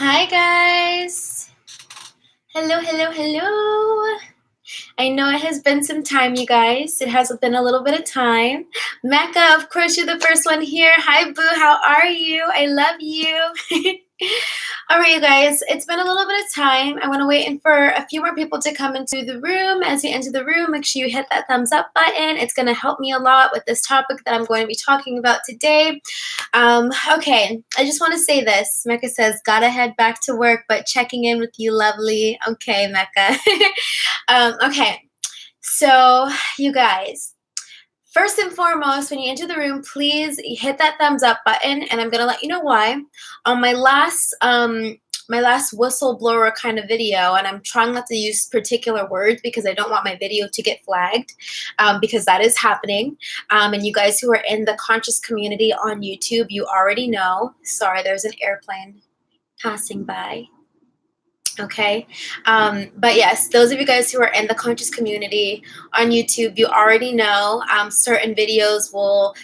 Hi guys! Hello, hello, hello! I know it has been some time, you guys. It has been a little bit of time. Mecca, of course, you're the first one here. Hi, Boo. How are you? I love you. All right, you guys. It's been a little bit of time. I want to wait for a few more people to come into the room. As you enter the room, make sure you hit that thumbs up button. It's going to help me a lot with this topic that I'm going to be talking about today. Okay, I just want to say this. Mecca says, gotta head back to work, but checking in with you, lovely. Okay, Mecca. Okay, so you guys, first and foremost, when you enter the room, please hit that thumbs up button, and I'm gonna let you know why. On my last whistleblower kind of video, and I'm trying not to use particular words because I don't want my video to get flagged, because that is happening. And you guys who are in the conscious community on YouTube, you already know. Sorry, there's an airplane passing by. Okay, but yes, those of you guys who are in the conscious community on YouTube, you already know certain videos will,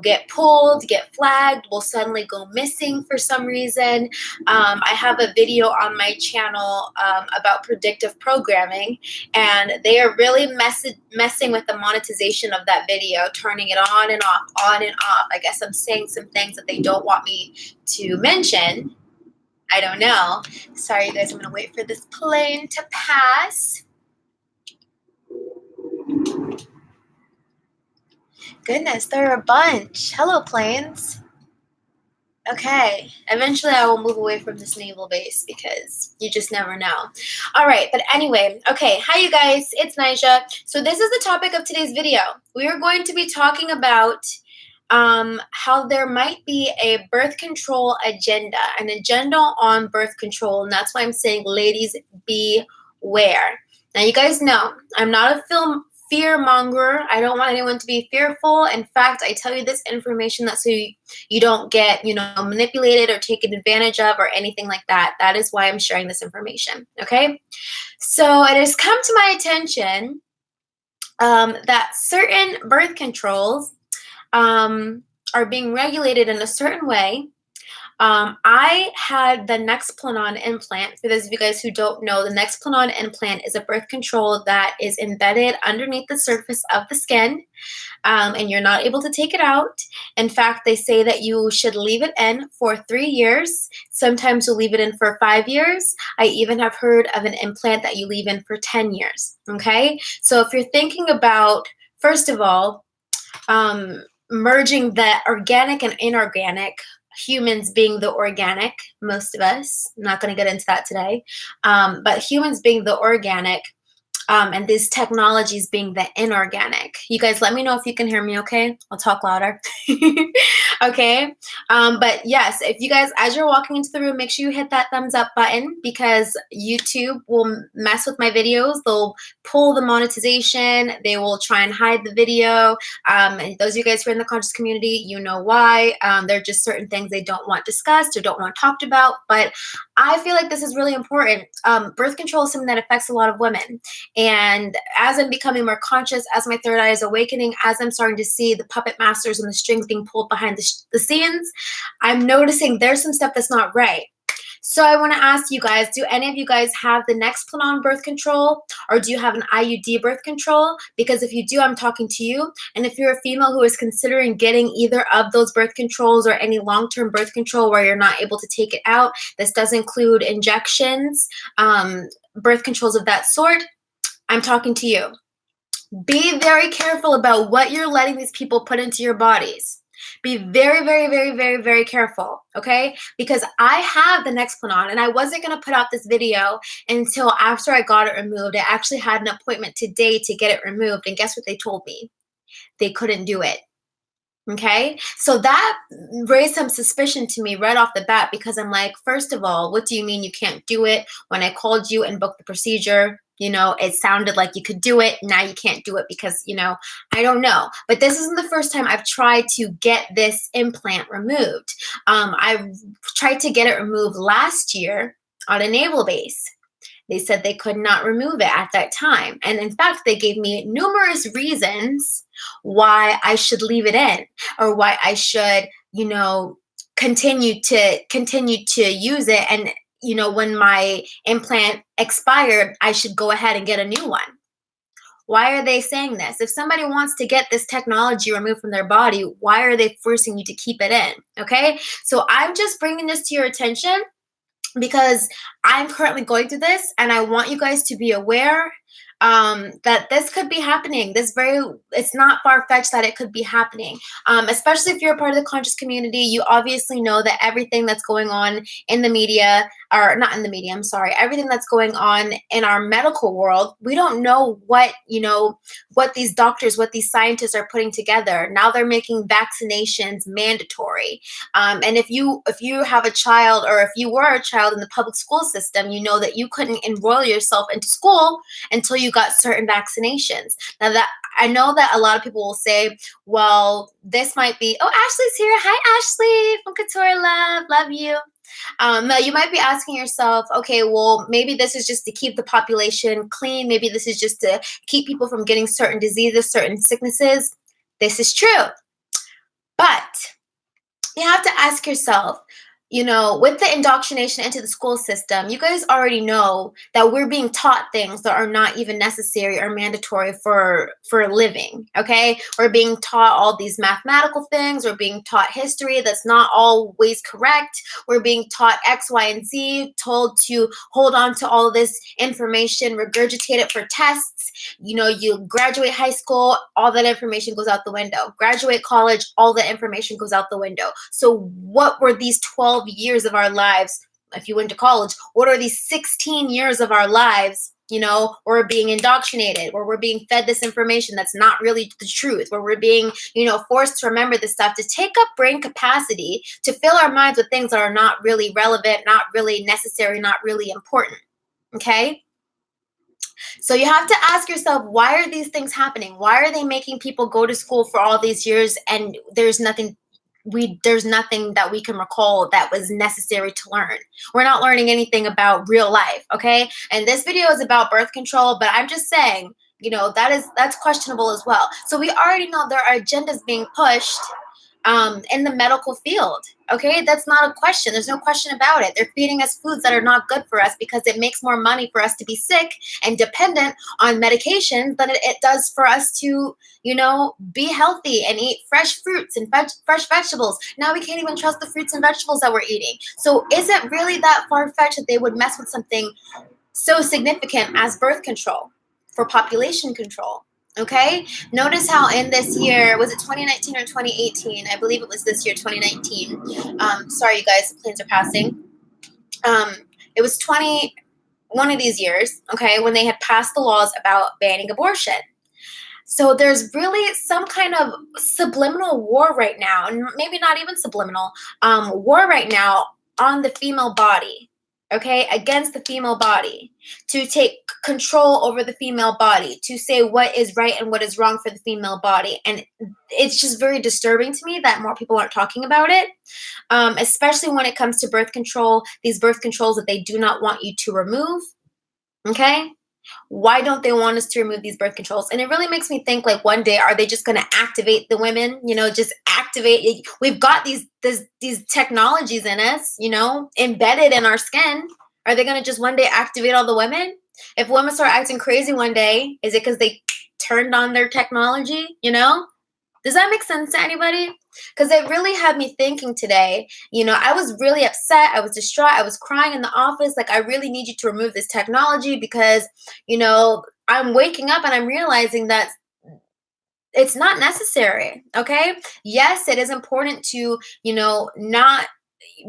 get pulled, get flagged, will suddenly go missing for some reason. I have a video on my channel about predictive programming, and they are really messing with the monetization of that video, turning it on and off, on and off. I guess I'm saying some things that they don't want me to mention. I don't know. Sorry, you guys. I'm going to wait for this plane to pass. Goodness, there are a bunch. Hello, planes. Okay. Eventually, I will move away from this naval base because you just never know. All right. But anyway, okay. Hi, you guys. It's Nyjah. So this is the topic of today's video. We are going to be talking about how there might be a birth control agenda, an agenda on birth control. And that's why I'm saying, ladies, beware. Now, you guys know I'm not a fear monger. I don't want anyone to be fearful. In fact, I tell you this information that so you don't get, manipulated or taken advantage of or anything like that. That is why I'm sharing this information. Okay. So it has come to my attention that certain birth controls are being regulated in a certain way. I had the Nexplanon implant. For those of you guys who don't know, the Nexplanon implant is a birth control that is embedded underneath the surface of the skin, and you're not able to take it out. In fact, they say that you should leave it in for 3 years. Sometimes you'll leave it in for 5 years. I even have heard of an implant that you leave in for 10 years. Okay? So if you're thinking about, first of all, merging the organic and inorganic, humans being the organic, most of us, I'm not going to get into that today, but humans being the organic, and these technologies being the inorganic. You guys let me know if you can hear me, okay? I'll talk louder. Okay? But yes, if you guys, as you're walking into the room, make sure you hit that thumbs up button because YouTube will mess with my videos. They'll pull the monetization. They will try and hide the video. And those of you guys who are in the conscious community, you know why. There are just certain things they don't want discussed or don't want talked about. But I feel like this is really important. Birth control is something that affects a lot of women. And as I'm becoming more conscious, as my third eye is awakening, as I'm starting to see the puppet masters and the strings being pulled behind the scenes, I'm noticing there's some stuff that's not right. So I want to ask you guys, do any of you guys have the Nexplanon birth control, or do you have an IUD birth control? Because if you do, I'm talking to you. And if you're a female who is considering getting either of those birth controls or any long-term birth control where you're not able to take it out, this does include injections, birth controls of that sort, I'm talking to you. Be very careful about what you're letting these people put into your bodies. Be very, very, very, very, very careful, okay? Because I have the Nexplanon, and I wasn't going to put out this video until after I got it removed. I actually had an appointment today to get it removed, and guess what they told me? They couldn't do it. Okay, so that raised some suspicion to me right off the bat because I'm like, first of all, what do you mean you can't do it? When I called you and booked the procedure, it sounded like you could do it. Now you can't do it because, I don't know. But this isn't the first time I've tried to get this implant removed. I tried to get it removed last year on a naval base. They said they could not remove it at that time. And in fact, they gave me numerous reasons why I should leave it in or why I should, continue to use it. And when my implant expired, I should go ahead and get a new one. Why are they saying this? If somebody wants to get this technology removed from their body, why are they forcing you to keep it in? Okay, so I'm just bringing this to your attention because I'm currently going through this, and I want you guys to be aware that this could be happening. It's not far-fetched that it could be happening. Especially if you're a part of the conscious community, you obviously know that everything that's going on in the media, or not in the media, I'm sorry, everything that's going on in our medical world, we don't know what these doctors, what these scientists are putting together. Now they're making vaccinations mandatory. And if you have a child, or if you were a child in the public school system, you know that you couldn't enroll yourself into school until you got certain vaccinations. Now that I know that a lot of people will say, well, this might be, oh, Ashley's here. Hi, Ashley from Couture love you. You might be asking yourself, okay, well, maybe this is just to keep the population clean. Maybe this is just to keep people from getting certain diseases, certain sicknesses. This is true. But you have to ask yourself, with the indoctrination into the school system, you guys already know that we're being taught things that are not even necessary or mandatory for living, okay? We're being taught all these mathematical things. We're being taught history that's not always correct. We're being taught X, Y, and Z, told to hold on to all of this information, regurgitate it for tests. You graduate high school, all that information goes out the window. Graduate college, all that information goes out the window. So what were these 12 years of our lives? If you went to college, what are these 16 years of our lives, where we're being indoctrinated, where we're being fed this information that's not really the truth, where we're being, forced to remember this stuff, to take up brain capacity, to fill our minds with things that are not really relevant, not really necessary, not really important, okay? So you have to ask yourself, why are these things happening? Why are they making people go to school for all these years and there's nothing that we can recall that was necessary to learn? We're not learning anything about real life, okay? And this video is about birth control, but I'm just saying, that's questionable as well. So we already know there are agendas being pushed in the medical field. Okay, that's not a question. There's no question about it. They're feeding us foods that are not good for us because it makes more money for us to be sick and dependent on medications than it does for us to, be healthy and eat fresh fruits and fresh vegetables. Now we can't even trust the fruits and vegetables that we're eating. So is it really that far-fetched that they would mess with something so significant as birth control for population control? Okay, notice how in this year, was it 2019 or 2018? I believe it was this year, 2019. Sorry, you guys, the planes are passing. It was one of these years, okay, when they had passed the laws about banning abortion. So there's really some kind of subliminal war right now, and maybe not even subliminal, war right now on the female body, okay, against the female body, to take control over the female body, to say what is right and what is wrong for the female body. And it's just very disturbing to me that more people aren't talking about it, especially when it comes to birth control, these birth controls that they do not want you to remove, okay? Why don't they want us to remove these birth controls? And it really makes me think, like, one day, are they just going to activate the women? Just activate. We've got these technologies in us, embedded in our skin. Are they going to just one day activate all the women? If women start acting crazy one day, is it because they turned on their technology? Does that make sense to anybody? Because it really had me thinking today. I was really upset. I was distraught. I was crying in the office. Like, I really need you to remove this technology because, I'm waking up and I'm realizing that it's not necessary. Okay. Yes, it is important to, not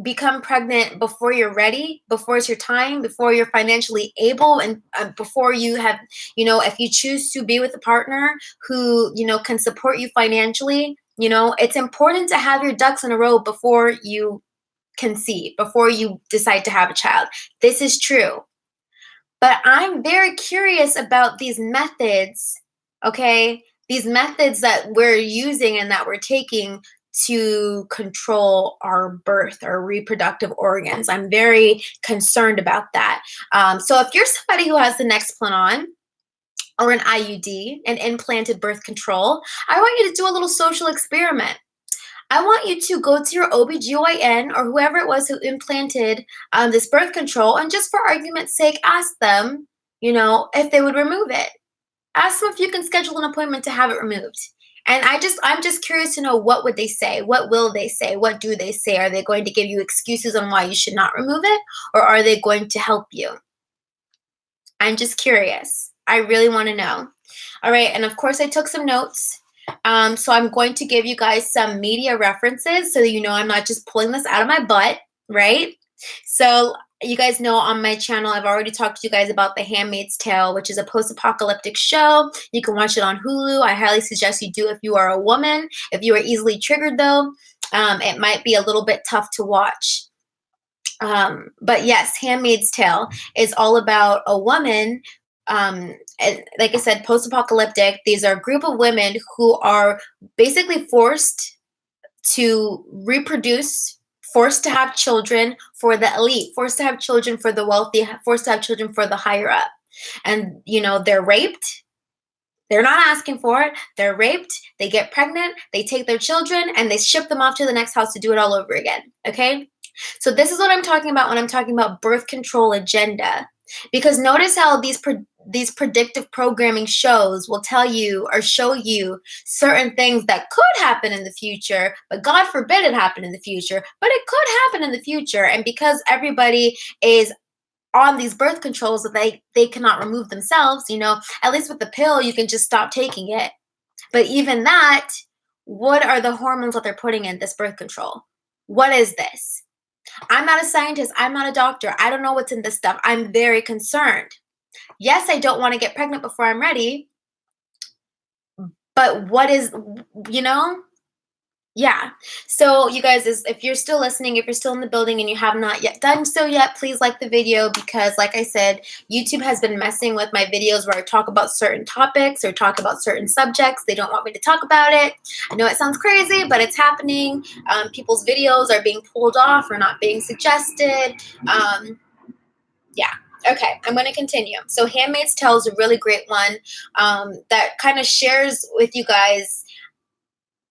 become pregnant before you're ready, before it's your time, before you're financially able, and before you have, if you choose to be with a partner who, can support you financially, it's important to have your ducks in a row before you conceive, before you decide to have a child. This is true. But I'm very curious about these methods, okay? These methods that we're using and that we're taking to control our birth, our reproductive organs. I'm very concerned about that. So if you're somebody who has the Nexplanon or an IUD, an implanted birth control, I want you to do a little social experiment. I want you to go to your OBGYN or whoever it was who implanted this birth control, and just for argument's sake, ask them, if they would remove it. Ask them if you can schedule an appointment to have it removed. And I'm just curious to know, what would they say? What will they say? What do they say? Are they going to give you excuses on why you should not remove it, or are they going to help you? I'm just curious. I really want to know. All right, and of course I took some notes. So I'm going to give you guys some media references so that you know I'm not just pulling this out of my butt, right? So you guys know on my channel, I've already talked to you guys about The Handmaid's Tale, which is a post-apocalyptic show. You can watch it on Hulu. I highly suggest you do if you are a woman. If you are easily triggered, though, it might be a little bit tough to watch. But yes, Handmaid's Tale is all about a woman. And like I said, post-apocalyptic. These are a group of women who are basically forced to reproduce, forced to have children for the elite, forced to have children for the wealthy, forced to have children for the higher up. And, they're raped. They're not asking for it. They're raped. They get pregnant. They take their children and they ship them off to the next house to do it all over again. Okay? So this is what I'm talking about when I'm talking about birth control agenda. Because notice how these predictive programming shows will tell you or show you certain things that could happen in the future, but God forbid it happen in the future, but it could happen in the future. And because everybody is on these birth controls that they cannot remove themselves, at least with the pill, you can just stop taking it. But even that, what are the hormones that they're putting in this birth control? What is this? I'm not a scientist. I'm not a doctor. I don't know what's in this stuff. I'm very concerned. Yes, I don't want to get pregnant before I'm ready. But what is, Yeah. So you guys, if you're still listening, if you're still in the building and you have not yet done so yet, please like the video, because like I said, YouTube has been messing with my videos where I talk about certain topics or talk about certain subjects. They don't want me to talk about it. I know it sounds crazy, but it's happening. People's videos are being pulled off or not being suggested. Yeah. Okay, I'm going to continue. So Handmaid's Tale is a really great one that kind of shares with you guys,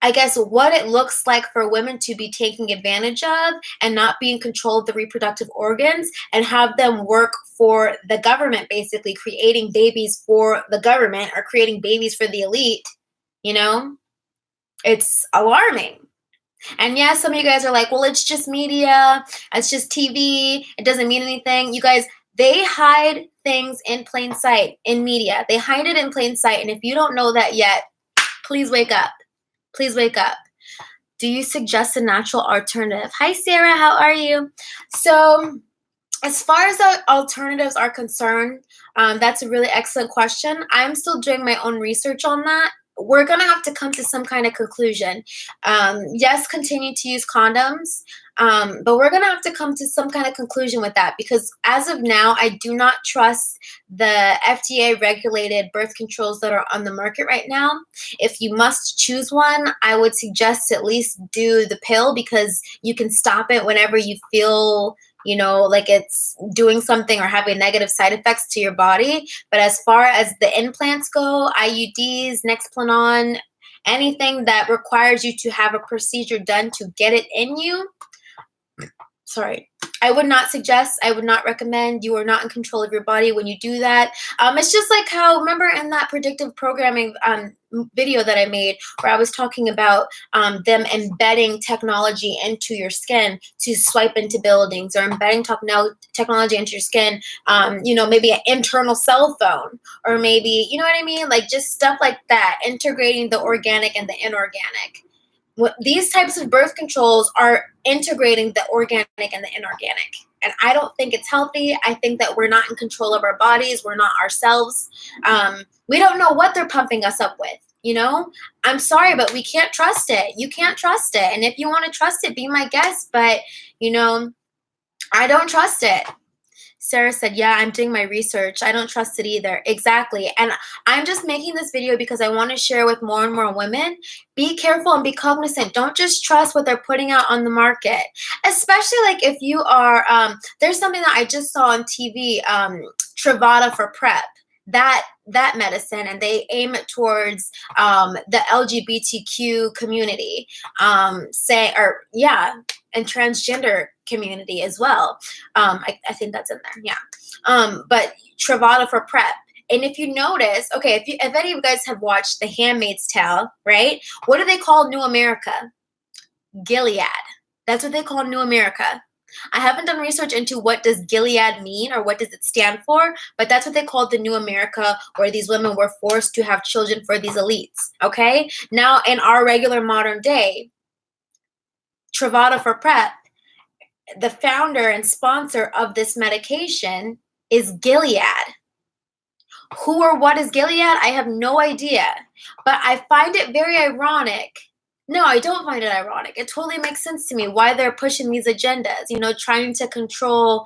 I guess, what it looks like for women to be taken advantage of and not be in control of the reproductive organs, and have them work for the government, basically creating babies for the government or creating babies for the elite. It's alarming. And yeah, some of you guys are like, well, it's just media. It's just TV. It doesn't mean anything. You guys, they hide things in plain sight in media. They hide it in plain sight. And if you don't know that yet, please wake up. Please wake up. Do you suggest a natural alternative? Hi, Sarah. How are you? So as far as the alternatives are concerned, that's a really excellent question. I'm still doing my own research on that. We're going to have to come to some kind of conclusion. Yes, continue to use condoms, but we're going to have to come to some kind of conclusion with that, because as of now, I do not trust the FDA-regulated birth controls that are on the market right now. If you must choose one, I would suggest at least do the pill, because you can stop it whenever you feel like it's doing something or having negative side effects to your body. But as far as the implants go, IUDs, Nexplanon, anything that requires you to have a procedure done to get it in you, I would not suggest, I would not recommend. You are not in control of your body when you do that. It's just like how, remember in that predictive programming video that I made where I was talking about them embedding technology into your skin to swipe into buildings, or embedding technology into your skin, maybe an internal cell phone, or maybe, you know what I mean? Like just stuff like that, integrating the organic and the inorganic. These types of birth controls are integrating the organic and the inorganic. And I don't think it's healthy. I think that we're not in control of our bodies. We're not ourselves. We don't know what they're pumping us up with. I'm sorry, but we can't trust it. You can't trust it. And if you want to trust it, be my guest. But, I don't trust it. Sarah said, yeah, I'm doing my research. I don't trust it either. Exactly. And I'm just making this video because I want to share with more and more women. Be careful and be cognizant. Don't just trust what they're putting out on the market. Especially like if you are, there's something that I just saw on TV, Truvada for PrEP. that medicine, and they aim it towards the LGBTQ community, and transgender community as well. I think that's in there, yeah. But Truvada for PrEP. And if you notice, okay, if any of you guys have watched The Handmaid's Tale, right? What do they call New America? Gilead. That's what they call New America. I haven't done research into what does Gilead mean or what does it stand for, but that's what they called the New America, where these women were forced to have children for these elites, okay? Now, in our regular modern day, Truvada for PrEP, the founder and sponsor of this medication is Gilead. Who or what is Gilead? I have no idea, but I find it very ironic. No, I don't find it ironic. It totally makes sense to me why they're pushing these agendas, trying to control,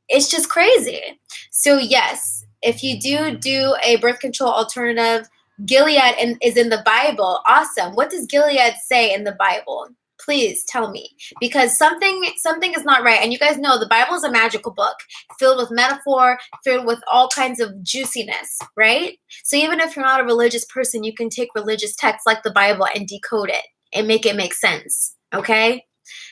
it's just crazy. So yes, if you do a birth control alternative, Gilead is in the Bible. Awesome. What does Gilead say in the Bible? Please tell me, because something is not right. And you guys know the Bible is a magical book filled with metaphor, filled with all kinds of juiciness, right? So even if you're not a religious person, you can take religious texts like the Bible and decode it and make it make sense, okay?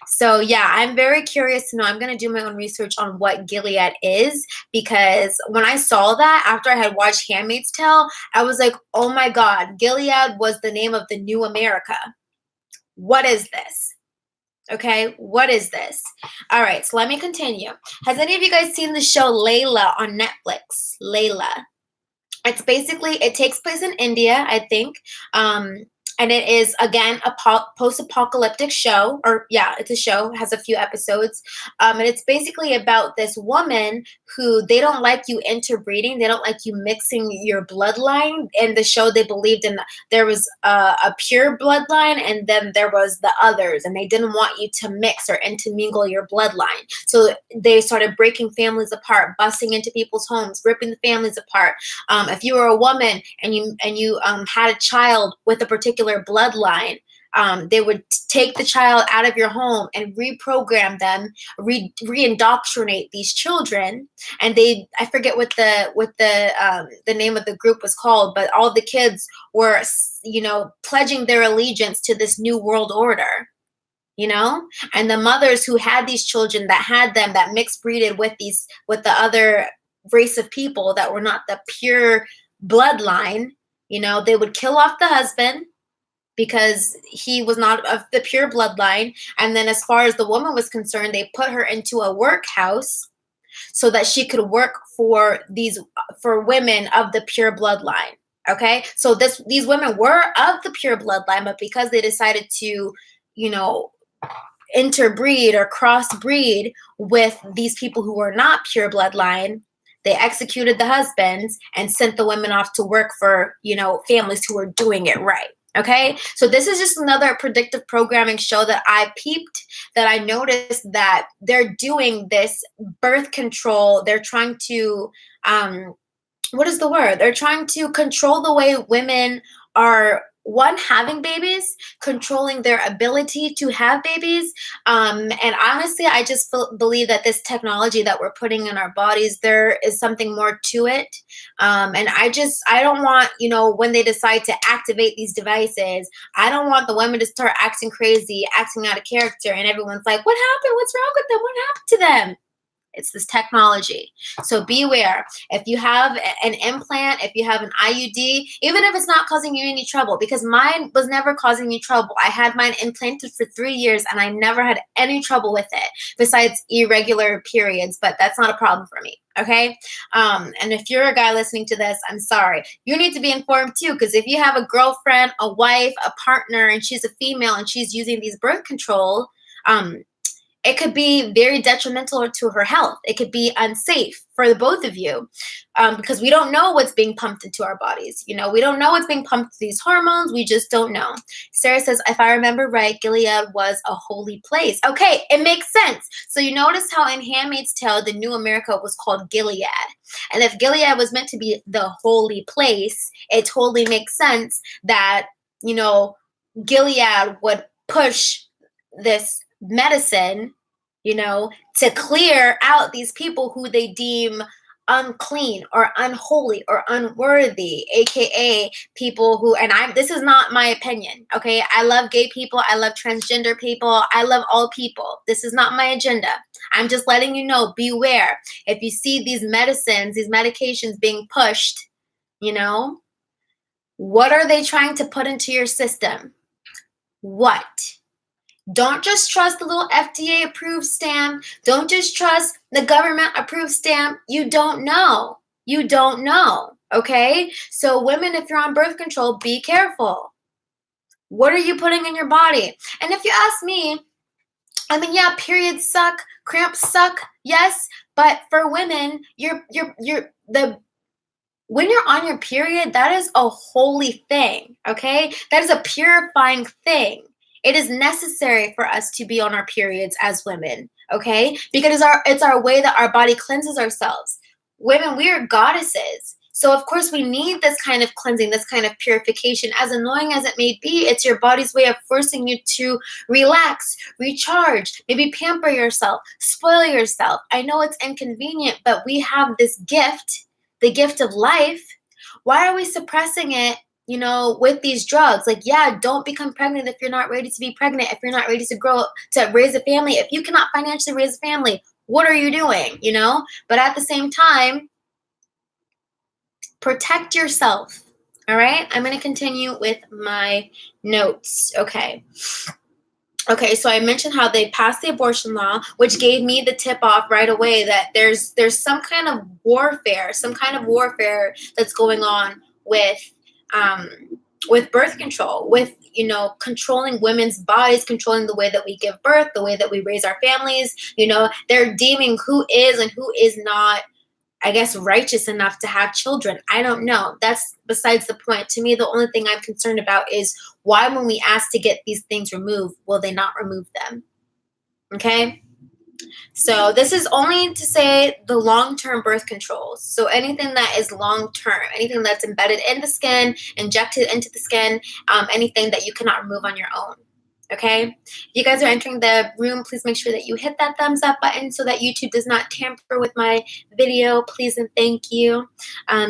So yeah, I'm very curious to know. I'm going to do my own research on what Gilead is, because when I saw that after I had watched Handmaid's Tale, I was like, oh my God, Gilead was the name of the New America. What is this? Okay, what is this? All right, so let me continue. Has any of you guys seen the show Layla on Netflix? Layla. It takes place in India, I think. And it is, again, a post-apocalyptic show. It's a show, has a few episodes. And it's basically about this woman who, they don't like you interbreeding. They don't like you mixing your bloodline. In the show, they believed there was a pure bloodline, and then there was the others. And they didn't want you to mix or intermingle your bloodline. So they started breaking families apart, busting into people's homes, ripping the families apart. If you were a woman and you had a child with a particular bloodline, they would take the child out of your home and reprogram them, reindoctrinate these children. And I forget what the name of the group was called, but all the kids were, pledging their allegiance to this new world order. And the mothers who had these children that mixed breeded with the other race of people that were not the pure bloodline, they would kill off the husband because he was not of the pure bloodline. And then as far as the woman was concerned, they put her into a workhouse so that she could work for women of the pure bloodline. Okay, so these women were of the pure bloodline, but because they decided to, interbreed or crossbreed with these people who were not pure bloodline, they executed the husbands and sent the women off to work for, families who were doing it right. Okay, so this is just another predictive programming show that I peeped, that I noticed that they're doing this birth control. They're trying to, what is the word? They're trying to control the way women are, having babies, controlling their ability to have babies. And honestly, I just believe that this technology that we're putting in our bodies, there is something more to it. And I don't want, when they decide to activate these devices, I don't want the women to start acting crazy, acting out of character, and everyone's like, what happened? What's wrong with them? What happened to them? It's this technology. So beware. If you have an implant, if you have an IUD, even if it's not causing you any trouble, because mine was never causing me trouble. I had mine implanted for 3 years and I never had any trouble with it besides irregular periods, but that's not a problem for me. Okay. And if you're a guy listening to this, I'm sorry. You need to be informed too, because if you have a girlfriend, a wife, a partner, and she's a female and she's using these birth control, it could be very detrimental to her health. It could be unsafe for the both of you, because we don't know what's being pumped into our bodies. We don't know what's being pumped to these hormones. We just don't know. Sarah says, if I remember right, Gilead was a holy place. Okay, it makes sense. So you notice how in Handmaid's Tale, the New America was called Gilead. And if Gilead was meant to be the holy place, it totally makes sense that, Gilead would push this medicine, to clear out these people who they deem unclean or unholy or unworthy, aka people who, and I this is not my opinion, okay? I love gay people, I love transgender people, I love all people. This is not my agenda. I'm just letting you know, beware. If you see these medicines, these medications being pushed, you know, what are they trying to put into your system? What? Don't just trust the little FDA approved stamp. Don't just trust the government approved stamp. You don't know. You don't know. Okay? So, women, if you're on birth control, be careful. What are you putting in your body? And if you ask me, I mean, yeah, periods suck, cramps suck, yes, but for women, when you're on your period, that is a holy thing, okay? That is a purifying thing. It is necessary for us to be on our periods as women, okay? Because it's our way that our body cleanses ourselves. Women, we are goddesses. So of course we need this kind of cleansing, this kind of purification. As annoying as it may be, it's your body's way of forcing you to relax, recharge, maybe pamper yourself, spoil yourself. I know it's inconvenient, but we have this gift, the gift of life. Why are we suppressing it, with these drugs? Like, yeah, don't become pregnant if you're not ready to be pregnant, if you're not ready to grow, to raise a family. If you cannot financially raise a family, what are you doing? But at the same time, protect yourself. All right, I'm going to continue with my notes. Okay, so I mentioned how they passed the abortion law, which gave me the tip off right away that there's some kind of warfare, that's going on with birth control, with controlling women's bodies, controlling the way that we give birth, the way that we raise our families. They're deeming who is and who is not, I guess, righteous enough to have children. I don't know. That's besides the point. To me, the only thing I'm concerned about is why, when we ask to get these things removed, will they not remove them? Okay? So this is only to say the long-term birth controls. So anything that is long-term, anything that's embedded in the skin, injected into the skin, anything that you cannot remove on your own. Okay, if you guys are entering the room, please make sure that you hit that thumbs up button so that YouTube does not tamper with my video, please and thank you.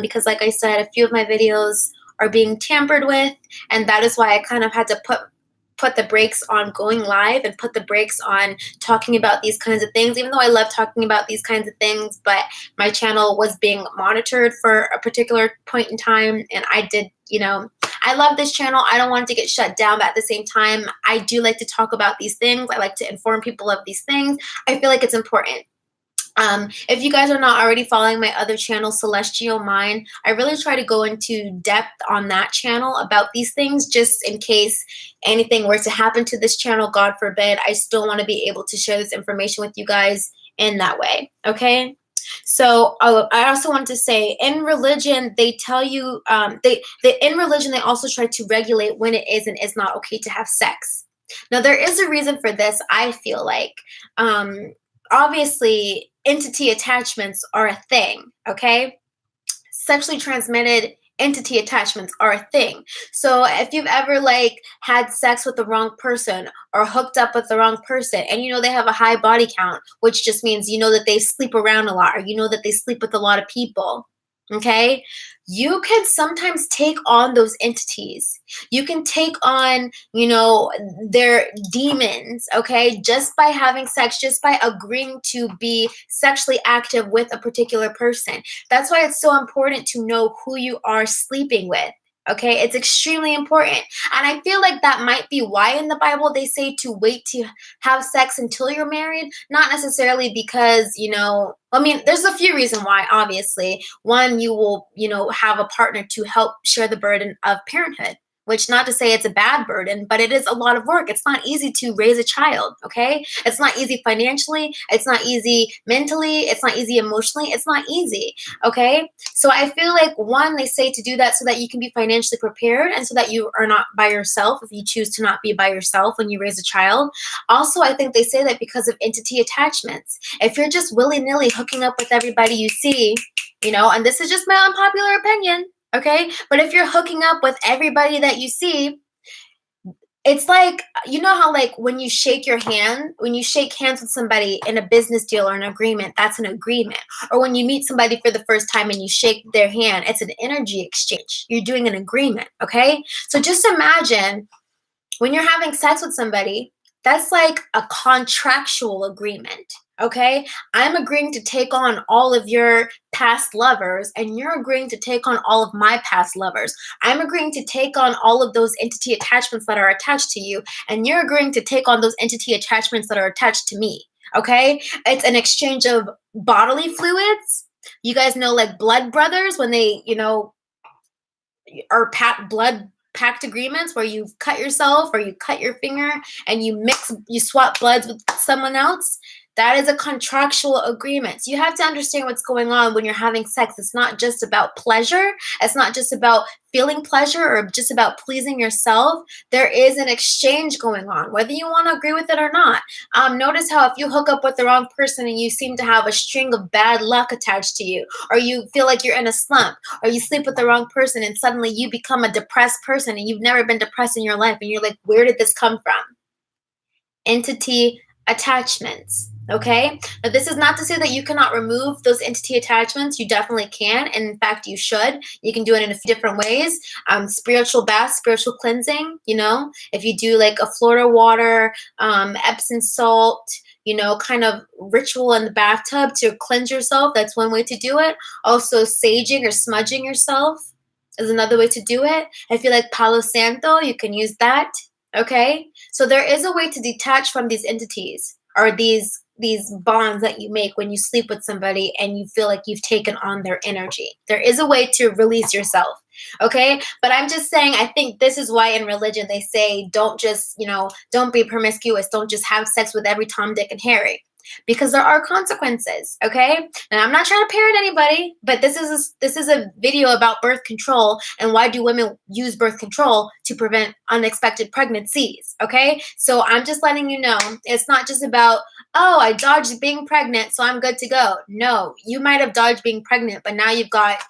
Because like I said, a few of my videos are being tampered with, and that is why I kind of had to put the brakes on going live and put the brakes on talking about these kinds of things, even though I love talking about these kinds of things. But my channel was being monitored for a particular point in time, and I did, I love this channel. I don't want it to get shut down, but at the same time, I do like to talk about these things. I like to inform people of these things. I feel like it's important. If you guys are not already following my other channel, Celestial Mind, I really try to go into depth on that channel about these things, just in case anything were to happen to this channel, God forbid. I still want to be able to share this information with you guys in that way, okay? So I also want to say, in religion, they tell you, in religion, they also try to regulate when it is and is not okay to have sex. Now, there is a reason for this, I feel like. Obviously, entity attachments are a thing, okay? Sexually transmitted entity attachments are a thing. So if you've ever had sex with the wrong person or hooked up with the wrong person, and they have a high body count, which just means that they sleep around a lot, or that they sleep with a lot of people, okay? You can sometimes take on those entities. You can take on, their demons, okay? Just by having sex, just by agreeing to be sexually active with a particular person. That's why it's so important to know who you are sleeping with. Okay, it's extremely important. And I feel like that might be why in the Bible they say to wait to have sex until you're married. Not necessarily because, there's a few reasons why, obviously. One, you will, have a partner to help share the burden of parenthood. Which, not to say it's a bad burden, but it is a lot of work. It's not easy to raise a child, okay? It's not easy financially. It's not easy mentally. It's not easy emotionally. It's not easy, okay? So I feel like, one, they say to do that so that you can be financially prepared and so that you are not by yourself if you choose to not be by yourself when you raise a child. Also, I think they say that because of entity attachments. If you're just willy-nilly hooking up with everybody you see, and this is just my unpopular opinion, okay? But if you're hooking up with everybody that you see, It's like, you know how like when you shake hands with somebody in a business deal or an agreement, that's an agreement. Or when you meet somebody for the first time and you shake their hand, it's an energy exchange. You're doing an agreement, okay? So just imagine when you're having sex with somebody, that's like a contractual agreement, okay? I'm agreeing to take on all of your past lovers, and you're agreeing to take on all of my past lovers. I'm agreeing to take on all of those entity attachments that are attached to you, and you're agreeing to take on those entity attachments that are attached to me, okay? It's an exchange of bodily fluids. You guys know, like blood brothers, when they, or blood pact agreements where you cut yourself or you cut your finger and you swap bloods with someone else. That is a contractual agreement. So you have to understand what's going on when you're having sex. It's not just about pleasure. It's not just about feeling pleasure or just about pleasing yourself. There is an exchange going on, whether you want to agree with it or not. Notice how if you hook up with the wrong person and you seem to have a string of bad luck attached to you, or you feel like you're in a slump, or you sleep with the wrong person and suddenly you become a depressed person and you've never been depressed in your life and you're like, where did this come from? Entity attachments. Okay, now this is not to say that you cannot remove those entity attachments. You definitely can, and in fact you should. You can do it in a few different ways. Spiritual bath, spiritual cleansing, if you do like a Florida water, Epsom salt, kind of ritual in the bathtub to cleanse yourself, that's one way to do it. Also saging or smudging yourself is another way to do it. If you like Palo Santo, you can use that. Okay, so there is a way to detach from these entities or these bonds that you make when you sleep with somebody and you feel like you've taken on their energy. There is a way to release yourself. Okay, but I'm just saying, I think this is why in religion they say don't just, don't be promiscuous, don't just have sex with every Tom, Dick, and Harry. Because there are consequences, okay? And I'm not trying to parent anybody, but this is a video about birth control and why do women use birth control to prevent unexpected pregnancies, okay? So I'm just letting you know, it's not just about, oh, I dodged being pregnant, so I'm good to go. No, you might have dodged being pregnant, but now you've got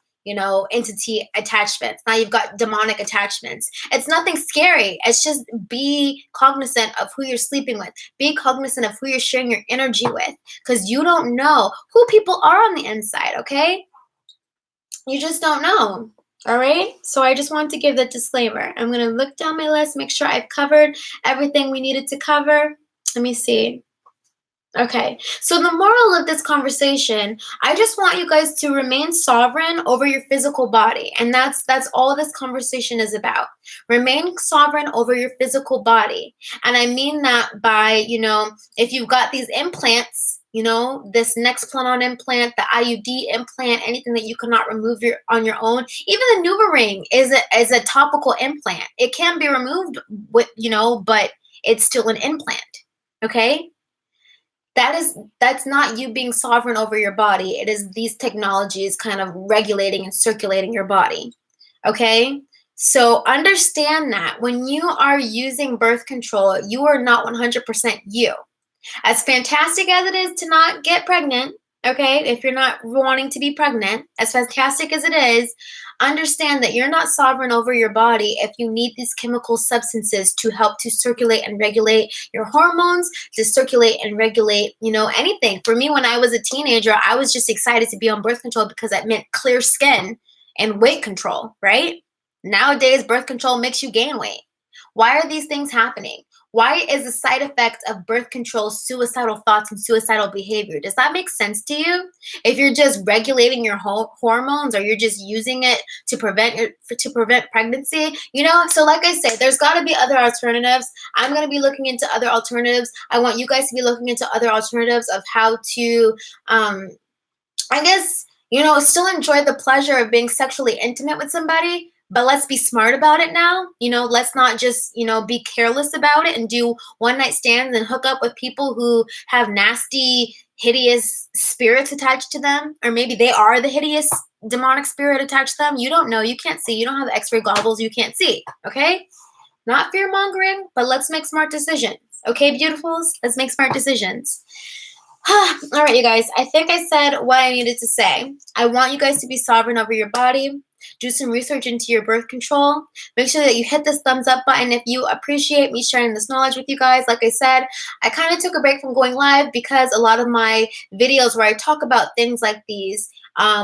entity attachments. Now you've got demonic attachments. It's nothing scary. It's just be cognizant of who you're sleeping with. Be cognizant of who you're sharing your energy with, because you don't know who people are on the inside, okay? You just don't know. All right? So I just wanted to give that disclaimer. I'm going to look down my list, make sure I've covered everything we needed to cover. Let me see. Okay, so the moral of this conversation, I just want you guys to remain sovereign over your physical body. And that's all this conversation is about. Remain sovereign over your physical body. And I mean that by, if you've got these implants, this Nexplanon implant, the IUD implant, anything that you cannot remove on your own. Even the NuvaRing is a topical implant. It can be removed with, but it's still an implant. Okay? That's not you being sovereign over your body. It is these technologies kind of regulating and circulating your body. Okay? So understand that when you are using birth control, you are not 100% you. As fantastic as it is to not get pregnant, okay, if you're not wanting to be pregnant, as fantastic as it is, understand that you're not sovereign over your body if you need these chemical substances to help to circulate and regulate your hormones, to circulate and regulate, anything. For me, when I was a teenager, I was just excited to be on birth control because that meant clear skin and weight control, right? Nowadays, birth control makes you gain weight. Why are these things happening? Why is the side effect of birth control suicidal thoughts and suicidal behavior? Does that make sense to you? If you're just regulating your hormones or you're just using it to prevent pregnancy, So like I say, there's got to be other alternatives. I'm going to be looking into other alternatives. I want you guys to be looking into other alternatives of how to, I guess, still enjoy the pleasure of being sexually intimate with somebody. But let's be smart about it now. Let's not just, be careless about it and do one night stands and hook up with people who have nasty, hideous spirits attached to them. Or maybe they are the hideous demonic spirit attached to them. You don't know. You can't see. You don't have X-ray goggles. You can't see. Okay? Not fear mongering, but let's make smart decisions. Okay, beautifuls? Let's make smart decisions. All right, you guys. I think I said what I needed to say. I want you guys to be sovereign over your body. do some research into your birth control. Make sure that you hit this thumbs up button if you appreciate me sharing this knowledge with you guys. Like I said, I kind of took a break from going live because a lot of my videos where I talk about things like these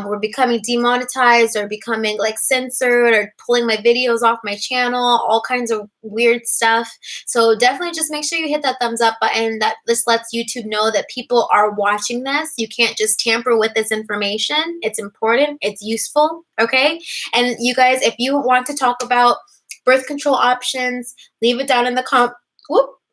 were becoming demonetized or becoming like censored or pulling my videos off my channel, all kinds of weird stuff. So definitely just make sure you hit that thumbs up button. That this lets YouTube know that people are watching this. You can't just tamper with this information. It's important. It's useful. Okay. And you guys, if you want to talk about birth control options, leave it down in the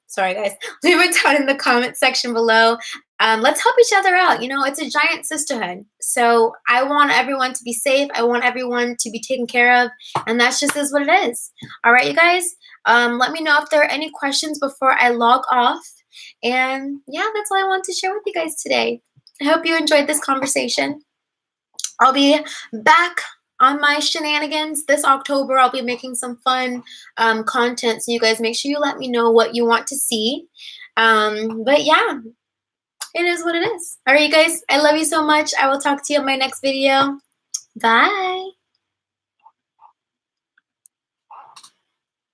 sorry guys, leave it down in the comment section below. Let's help each other out. You know, it's a giant sisterhood. So I want everyone to be safe. I want everyone to be taken care of. And that's just is what it is. All right, you guys. Let me know if there are any questions before I log off. And yeah, that's all I want to share with you guys today. I hope you enjoyed this conversation. I'll be back on my shenanigans this October. I'll be making some fun content. So you guys make sure you let me know what you want to see. But yeah, it is what it is. All right, you guys, I love you so much. I will talk to you in my next video. Bye.